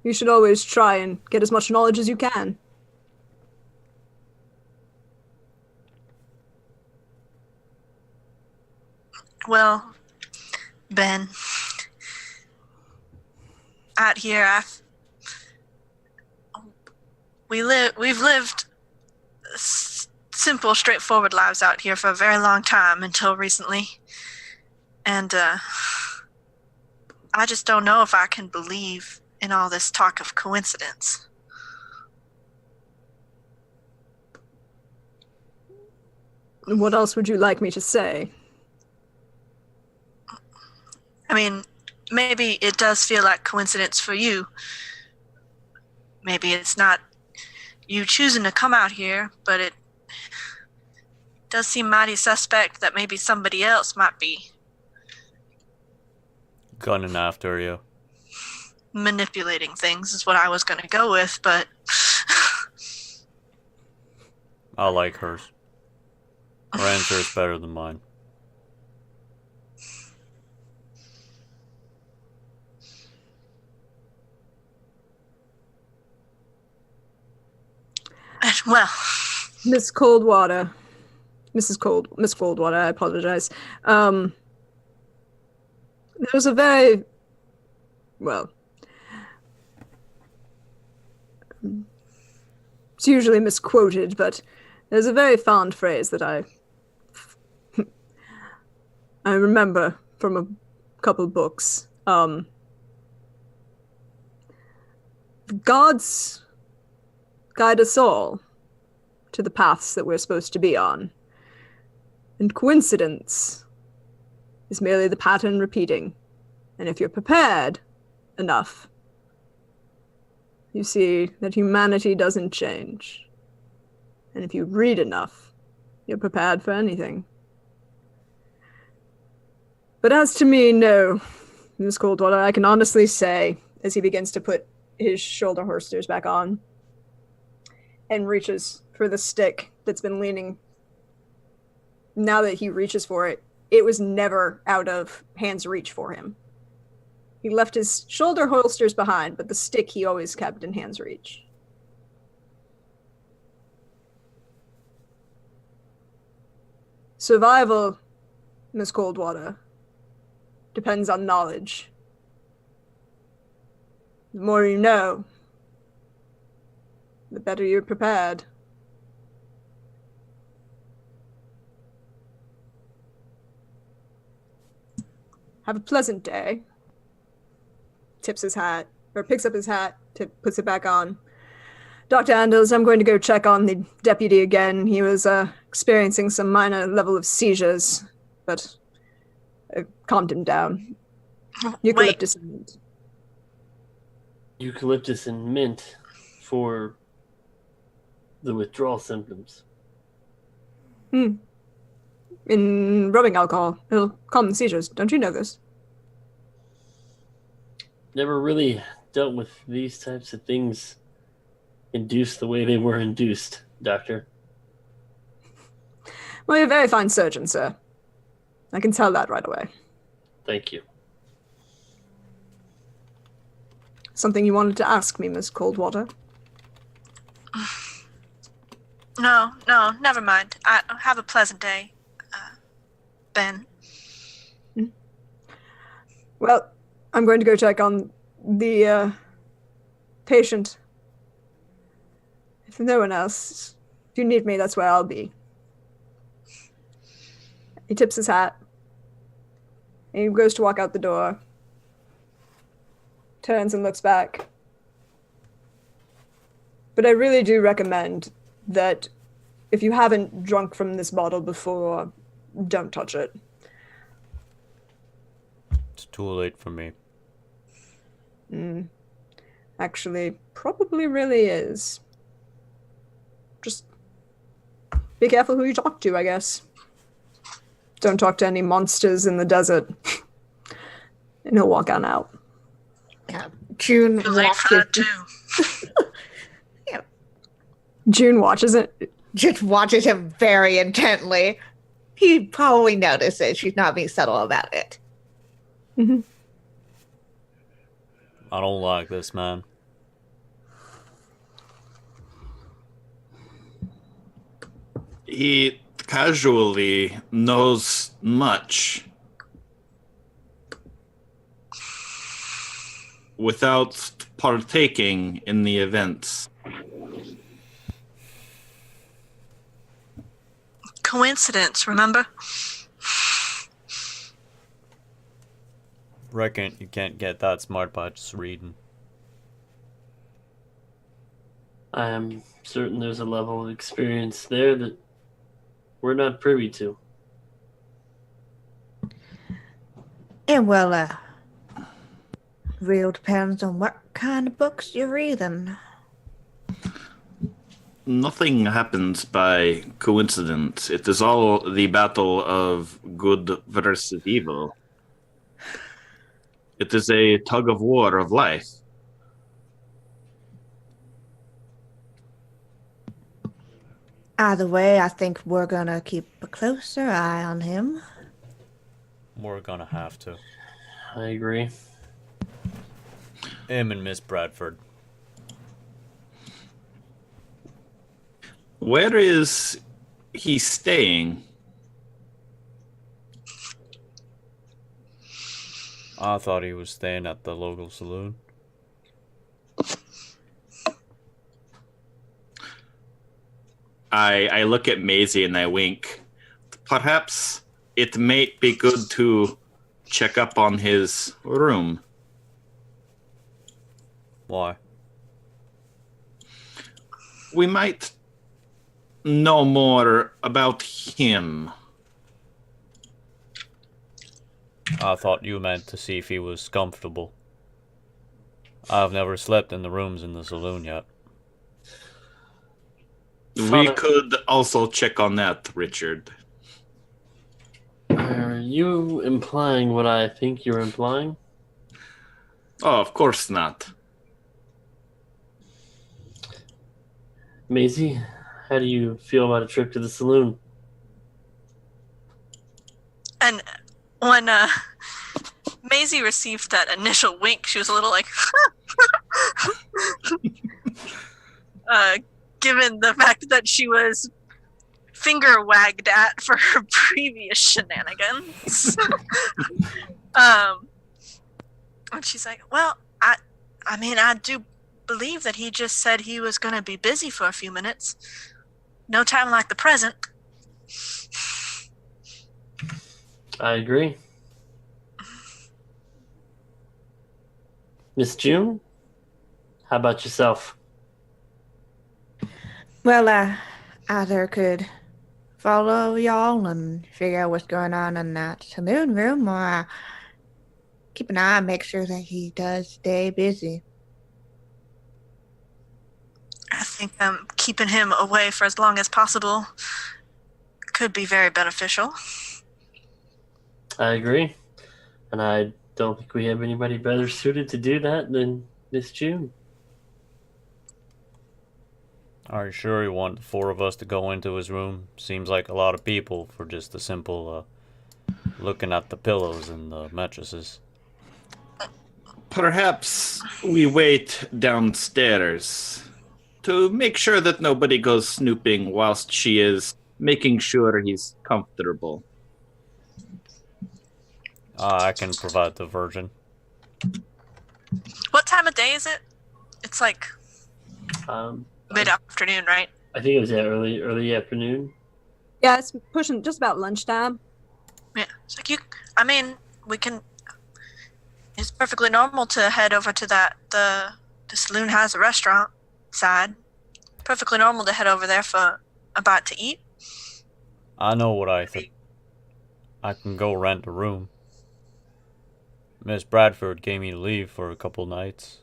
you should always try and get as much knowledge as you can. Well, Ben, out here, we've lived simple, straightforward lives out here for a very long time until recently. And I just don't know if I can believe in all this talk of coincidence. What else would you like me to say? I mean, maybe it does feel like coincidence for you. Maybe it's not you choosing to come out here, but it does seem mighty suspect that maybe somebody else might be gunning after you. Manipulating things is what I was going to go with, but I like hers. Her answer is better than mine. Well, Miss Coldwater, I apologize. There was a very, well, it's usually misquoted, but there's a very fond phrase that I remember from a couple books. Gods guide us all to the paths that we're supposed to be on. And coincidence is merely the pattern repeating. And if you're prepared enough, you see that humanity doesn't change. And if you read enough, you're prepared for anything. But as to me, no, Miss Coldwater, I can honestly say, as he begins to put his shoulder holsters back on, and reaches for the stick that's been leaning. Now that he reaches for it, it was never out of hand's reach for him. He left his shoulder holsters behind, but the stick he always kept in hand's reach. Survival Miss Coldwater. Depends on knowledge. The more you know, the better you're prepared. Have a pleasant day. Tips his hat, or picks up his hat, puts it back on. Dr. Anders, I'm going to go check on the deputy again. He was experiencing some minor level of seizures, but I calmed him down. Eucalyptus and mint. Eucalyptus and mint for the withdrawal symptoms. In rubbing alcohol, it'll calm the seizures. Don't you know this? Never really dealt with these types of things induced the way they were induced, Doctor. Well, you're a very fine surgeon, sir. I can tell that right away. Thank you. Something you wanted to ask me, Miss Coldwater? No, never mind. Have a pleasant day, Ben. Well, I'm going to go check on the patient. If no one else, if you need me, that's where I'll be. He tips his hat. And he goes to walk out the door. Turns and looks back. But I really do recommend that if you haven't drunk from this bottle before, don't touch it. It's too late for me. Actually, probably really is. Just be careful who you talk to, I guess. Don't talk to any monsters in the desert. And he'll walk on out. Yeah, June Too late for that too. June watches it. just watches him very intently. He probably notices she's not being subtle about it. Mm-hmm. I don't like this, man. He casually knows much without partaking in the events. Coincidence, remember? Reckon you can't get that smart by just reading. I am certain there's a level of experience there that we're not privy to. And well, real depends on what kind of books you're reading. Nothing happens by coincidence. It is all the battle of good versus evil. It is a tug of war of life. Either way, I think we're gonna keep a closer eye on him. We're gonna have to. I agree. Him and Miss Bradford. Where is he staying? I thought he was staying at the local saloon. I look at Maisie and I wink. Perhaps it might be good to check up on his room. Why? We might know more about him. I thought you meant to see if he was comfortable. I've never slept in the rooms in the saloon yet. We could also check on that, Richard. Are you implying what I think you're implying? Oh, of course not. Maisie, how do you feel about a trip to the saloon? And when Maisie received that initial wink, she was a little like, given the fact that she was finger wagged at for her previous shenanigans. And she's like, well, I mean, I do believe that he just said he was going to be busy for a few minutes. No time like the present. I agree. Miss June, how about yourself? Well, either could follow y'all and figure out what's going on in that saloon room, or keep an eye and make sure that he does stay busy. I think keeping him away for as long as possible could be very beneficial. I agree. And I don't think we have anybody better suited to do that than Miss June. Are you sure you want the four of us to go into his room? Seems like a lot of people for just a simple looking at the pillows and the mattresses. Perhaps we wait downstairs to make sure that nobody goes snooping whilst she is making sure he's comfortable. I can provide the version. What time of day is it? It's like Um, mid-afternoon, right? I think it was early afternoon. Yeah, it's pushing just about lunchtime. Yeah. It's like we can. It's perfectly normal to head over to the saloon has a restaurant side. Perfectly normal to head over there for a bite to eat. I know what I think. I can go rent a room. Miss Bradford gave me leave for a couple nights.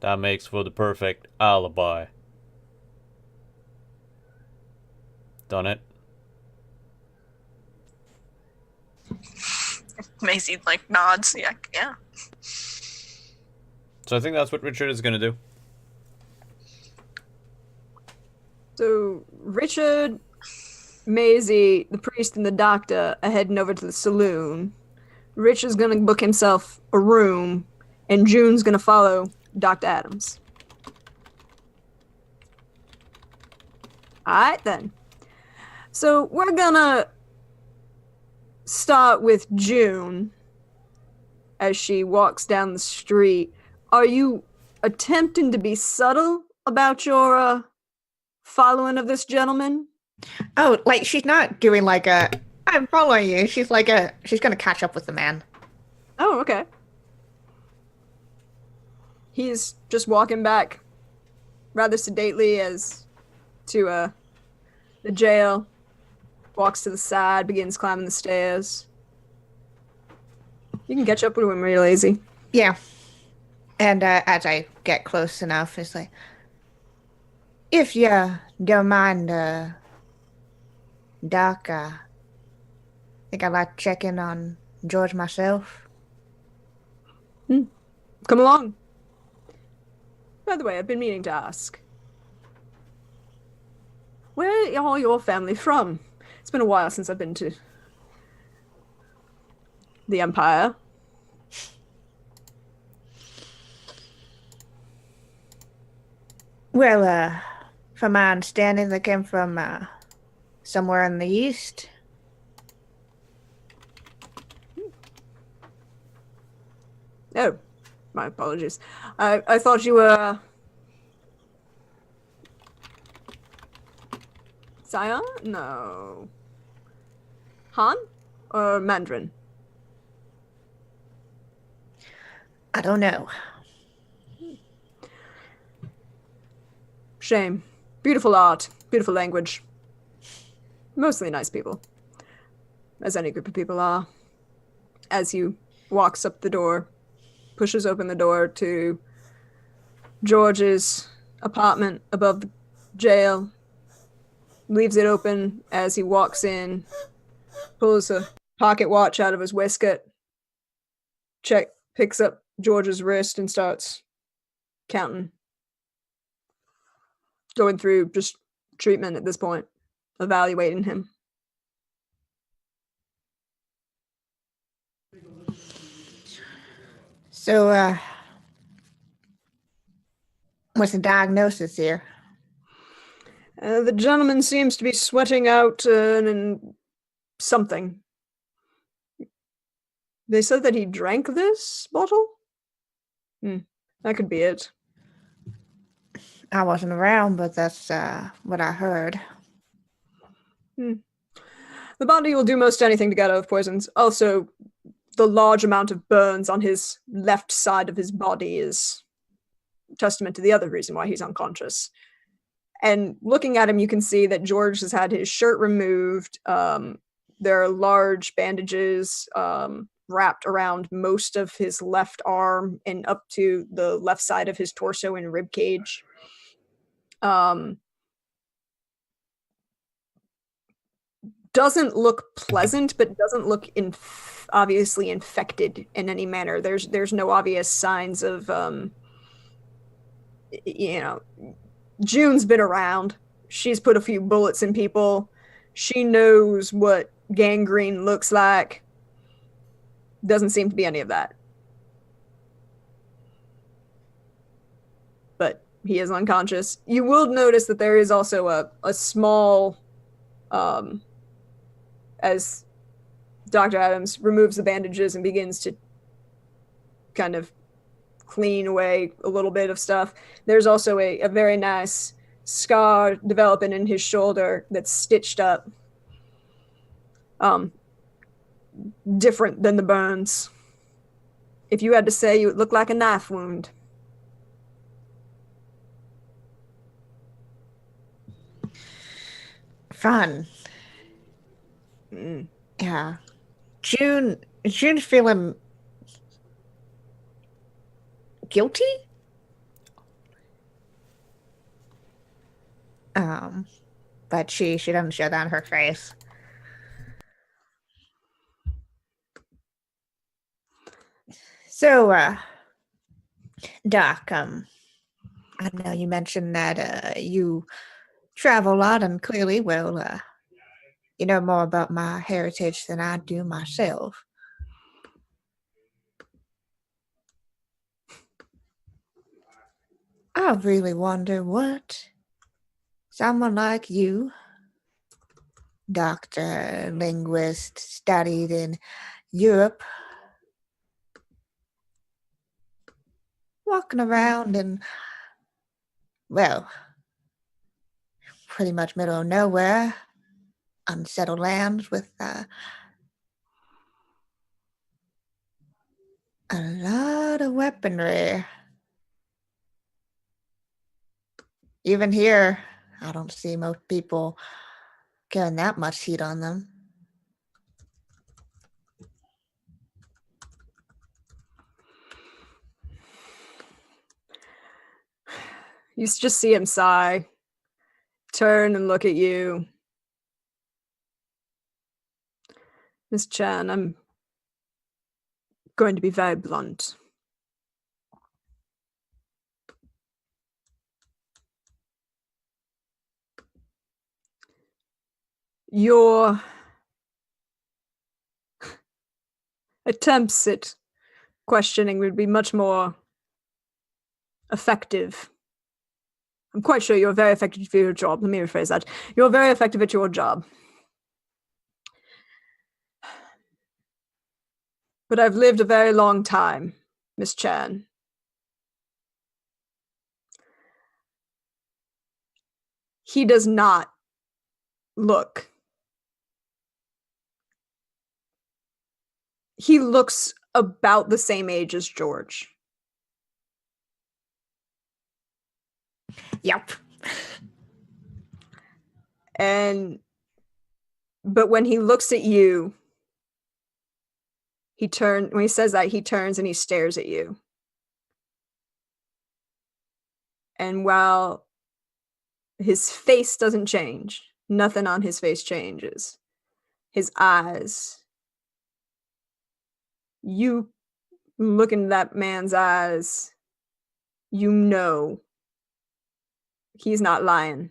That makes for the perfect alibi. Done it. Maisie nods. Yeah, yeah. So I think that's what Richard is gonna do. So Richard, Maisie, the priest, and the doctor are heading over to the saloon. Richard's gonna book himself a room, and June's gonna follow Dr. Adams. Alright then. So we're gonna start with June as she walks down the street. Are you attempting to be subtle about your following of this gentleman? Oh, she's not doing I'm following you. She's she's gonna catch up with the man. Oh, okay. He's just walking back rather sedately as to the jail. Walks to the side, begins climbing the stairs. You can catch up with him real easy. Yeah. And as I get close enough, it's like, if you don't mind, Doc, I think I'd like to check in on George myself. Come along. By the way, I've been meaning to ask. Where are your family from? It's been a while since I've been to the Empire. Well, from my understanding, they came from somewhere in the east. Oh, my apologies. I thought you were Scion? No. Han? Or Mandarin? I don't know. Shame. Beautiful art. Beautiful language. Mostly nice people. As any group of people are. As he walks up the door, pushes open the door to George's apartment above the jail, leaves it open as he walks in, pulls a pocket watch out of his waistcoat, picks up George's wrist and starts counting. Going through just treatment at this point, evaluating him. So, what's the diagnosis here? The gentleman seems to be sweating out something. They said that he drank this bottle? That could be it. I wasn't around, but that's what I heard. The body will do most anything to get out of poisons. Also, the large amount of burns on his left side of his body is testament to the other reason why he's unconscious. And looking at him, you can see that George has had his shirt removed. There are large bandages wrapped around most of his left arm and up to the left side of his torso and rib cage. Doesn't look pleasant, but doesn't look obviously infected in any manner. There's no obvious signs of June's been around. She's put a few bullets in people. She knows what gangrene looks like. Doesn't seem to be any of that. But he is unconscious. You will notice that there is also a small, as Dr. Adams removes the bandages and begins to kind of clean away a little bit of stuff. There's also a very nice scar developing in his shoulder that's stitched up. Different than the burns. If you had to say, it would look like a knife wound. Fun. Yeah. June's feeling guilty? But she doesn't show that on her face. So, Doc, I know you mentioned that you travel a lot and clearly, well, you know more about my heritage than I do myself. I really wonder what someone like you, doctor, linguist, studied in Europe, walking around in, well, pretty much middle of nowhere, unsettled lands with a lot of weaponry. Even here, I don't see most people carrying that much heat on them. You just see him sigh, turn and look at you. Miss Chan, I'm going to be very blunt. Your attempts at questioning would be much more effective. I'm quite sure you're very effective for your job. Let me rephrase that. You're very effective at your job. But I've lived a very long time, Miss Chan. He does not look. He looks about the same age as George. Yep. But when he looks at you, when he says that, he turns and he stares at you. And while his face doesn't change, nothing on his face changes. His eyes, you look into that man's eyes, you know he's not lying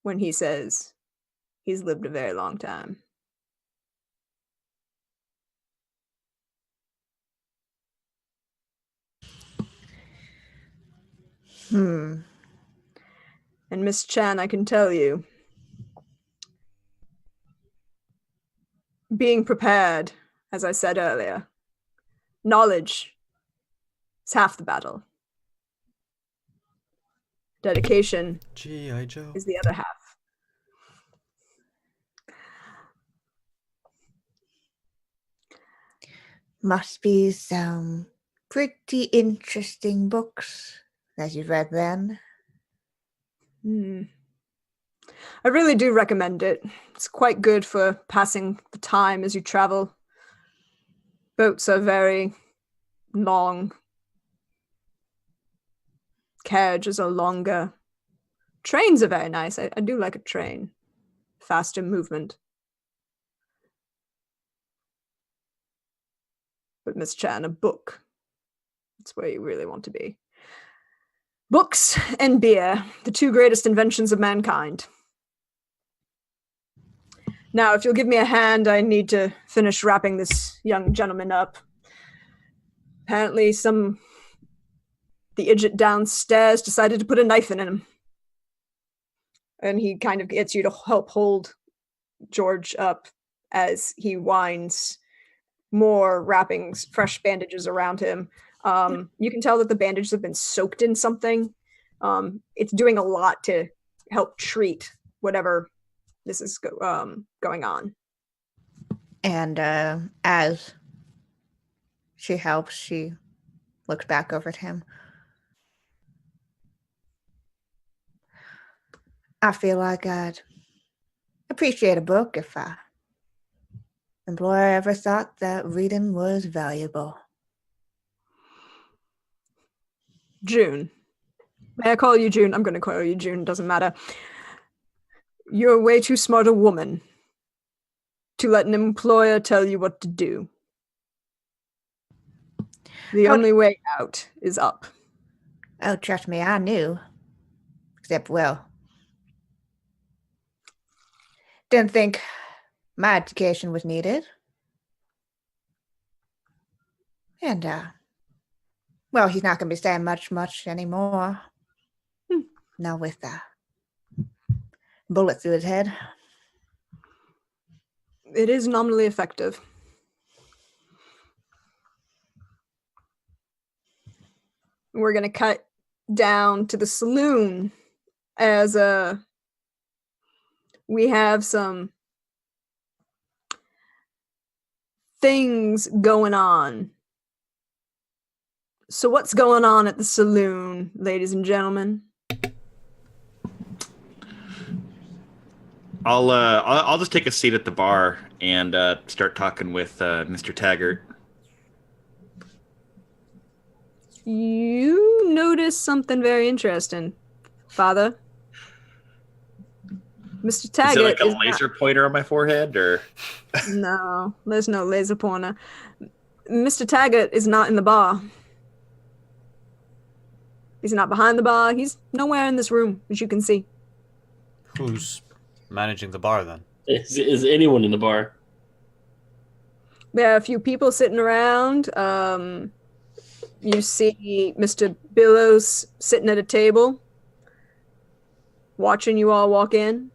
when he says he's lived a very long time. And And Miss Chan, I can tell you, being prepared, as I said earlier, knowledge is half the battle. Dedication G.I. Joe. is the other half. Must be some pretty interesting books that you've read then. I really do recommend it. It's quite good for passing the time as you travel. Boats are very long. Carriages are longer. Trains are very nice. I do like a train. Faster movement. But Miss Chan, a book. That's where you really want to be. Books and beer, the two greatest inventions of mankind. Now, if you'll give me a hand, I need to finish wrapping this young gentleman up. Apparently, the idiot downstairs decided to put a knife in him. And he kind of gets you to help hold George up as he winds more wrappings, fresh bandages around him. You can tell that the bandages have been soaked in something. It's doing a lot to help treat whatever this is going on. And as she helps, she looks back over at him. I feel like I'd appreciate a book if employer ever thought that reading was valuable. June. May I call you June? I'm going to call you June. Doesn't matter. You're way too smart a woman to let an employer tell you what to do. The only way out is up. Oh, trust me, I knew. Except, well, didn't think my education was needed. And, well, he's not going to be saying much anymore. Now with a bullet through his head. It is nominally effective. We're going to cut down to the saloon as we have some things going on. So what's going on at the saloon, ladies and gentlemen? I'll just take a seat at the bar and start talking with Mr. Taggart. You notice something very interesting, Father. Mr. Taggart Is it like a laser pointer on my forehead, or? No, there's no laser pointer. Mr. Taggart is not in the bar. He's not behind the bar. He's nowhere in this room, as you can see. Who's managing the bar then? Is anyone in the bar? There are a few people sitting around. You see Mr. Billows sitting at a table, watching you all walk in.